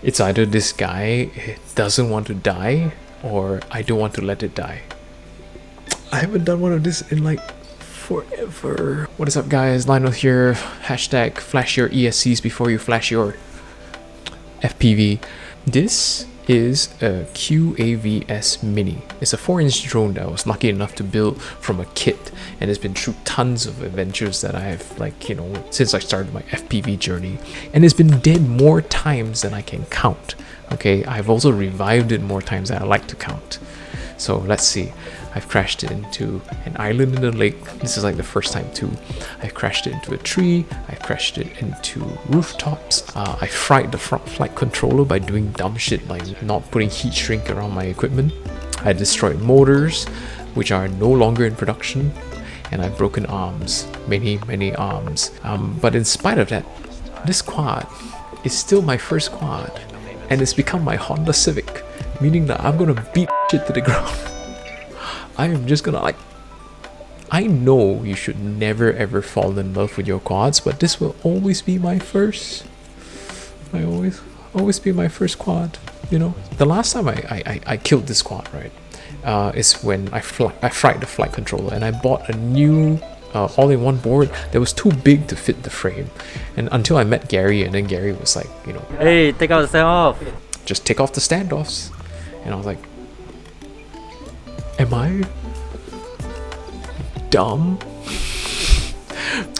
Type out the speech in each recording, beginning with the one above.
It's either this guy doesn't want to die or I don't want to let it die. I haven't done one of this in like forever. What is up, guys? Lionel here. Hashtag flash your ESCs before you flash your FPV. This is a QAV-S Mini. It's a 4-inch drone that I was lucky enough to build from a kit, and it's been through tons of adventures that I have, like, you know, since I started my FPV journey, and it's been dead more times than I can count. Okay, I've also revived it more times than I like to count. So let's see. I've crashed it into an island in the lake. This is like the first time too. I've crashed it into a tree. I've crashed it into rooftops. I fried the front flight controller by doing dumb shit like not putting heat shrink around my equipment. I destroyed motors, which are no longer in production. And I've broken arms, many arms. But in spite of that, this quad is still my first quad. And it's become my Honda Civic, meaning that I'm gonna beat shit to the ground. I am just gonna, like, I know you should never ever fall in love with your quads, but this will always be my first. I always be my first quad, you know. The last time I killed this quad, right, is when I fried the flight controller, and I bought a new all-in-one board that was too big to fit the frame. And until I met Gary, and then Gary was like, you know, hey, take out the standoff. Just take off the standoffs. And I was like, am I dumb?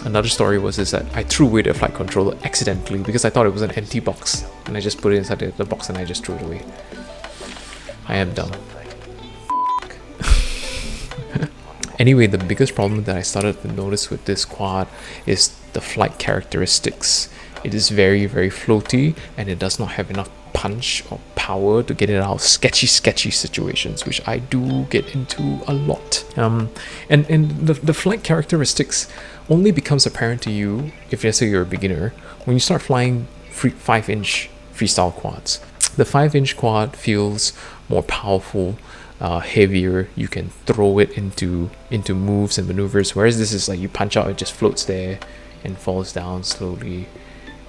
Another story was that I threw away the flight controller accidentally because I thought it was an empty box, and I just put it inside the box and I just threw it away. I am dumb. Anyway, the biggest problem that I started to notice with this quad is the flight characteristics. It is very floaty, and it does not have enough punch or power to get it out of sketchy situations, which I do get into a lot. And the flight characteristics only becomes apparent to you if, let's say, you're a beginner, when you start flying 5-inch freestyle quads. The 5-inch quad feels more powerful, heavier. You can throw it into moves and maneuvers, whereas this is like you punch out, it just floats there and falls down slowly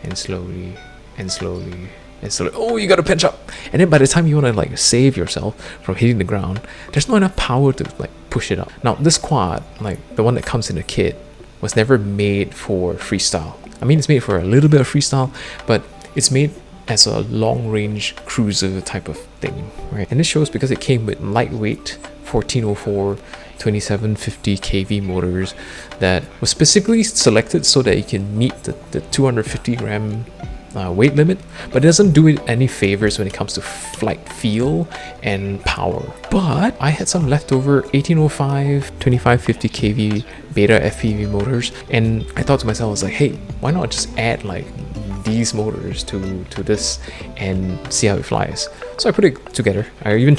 and slowly and slowly and slowly. Oh, you gotta pinch up, and then by the time you want to like save yourself from hitting the ground, there's not enough power to like push it up. Now this quad, like the one that comes in a kit, was never made for freestyle. I mean, it's made for a little bit of freestyle, but it's made as a long-range cruiser type of thing, right? And this shows because it came with lightweight 1404 2750 kV motors that was specifically selected so that it can meet the 250 gram weight limit, but it doesn't do it any favors when it comes to flight feel and power. But I had some leftover 1805 2550 kV beta FPV motors, and I thought to myself, I was like, hey, why not just add like these motors to this and see how it flies. So I put it together. I even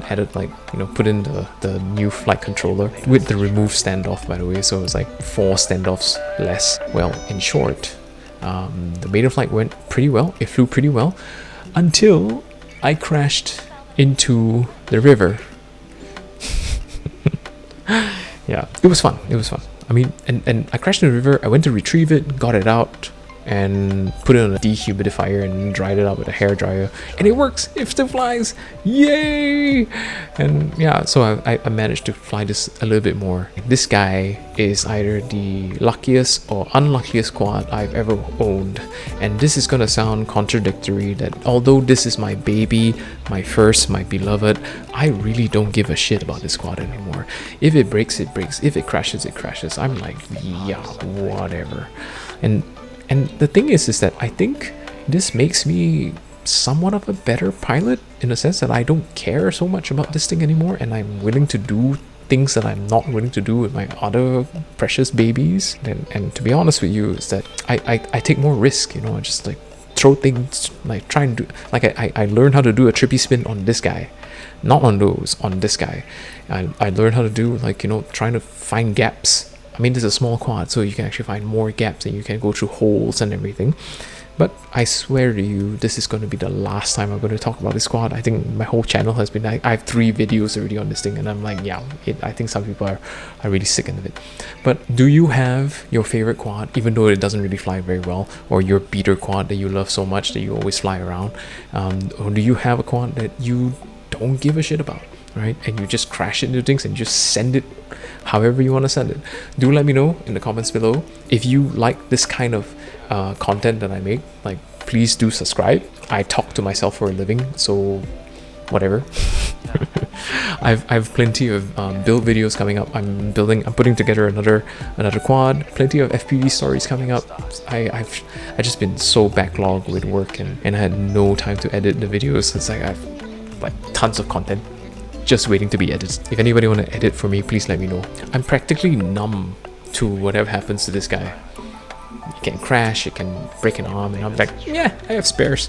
added, like, you know, put in the new flight controller with the removed standoff, by the way, so it was like 4 standoffs less. Well, in short, the beta flight went pretty well. It flew pretty well until I crashed into the river. Yeah, it was fun. I mean, and I crashed in the river. I went to retrieve it, got it out, and put it on a dehumidifier and dried it out with a hair dryer, and it works. It still flies. Yay! And yeah, so I managed to fly this a little bit more. This guy is either the luckiest or unluckiest quad I've ever owned, and this is gonna sound contradictory, that although this is my baby, my first, my beloved, I really don't give a shit about this quad anymore. If it breaks, it breaks. If it crashes, it crashes. I'm like, yeah, whatever. And the thing is that I think this makes me somewhat of a better pilot, in the sense that I don't care so much about this thing anymore, and I'm willing to do things that I'm not willing to do with my other precious babies. And to be honest with you, is that I take more risk, you know. I just like throw things, like try and do, like I learned how to do a trippy spin on this guy, not on those, on this guy. I learned how to do, like, you know, trying to find gaps. I mean, this is a small quad, so you can actually find more gaps and you can go through holes and everything. But I swear to you, this is going to be the last time I'm going to talk about this quad. I think my whole channel has been, I have 3 videos already on this thing, and I'm like, yeah, I think some people are really sick of it. But do you have your favorite quad, even though it doesn't really fly very well, or your beater quad that you love so much that you always fly around? Or do you have a quad that you don't give a shit about, right? And you just crash into things and just send it however you want to send it? Do let me know in the comments below. If you like this kind of content that I make, like, please do subscribe. I talk to myself for a living, so whatever. I've plenty of build videos coming up. I'm putting together another quad. Plenty of FPV stories coming up. I've just been so backlogged with work, and I had no time to edit the videos. It's like I've like tons of content just waiting to be edited. If anybody want to edit for me, please let me know. I'm practically numb to whatever happens to this guy. It can crash, it can break an arm, and I'm like, yeah, I have spares.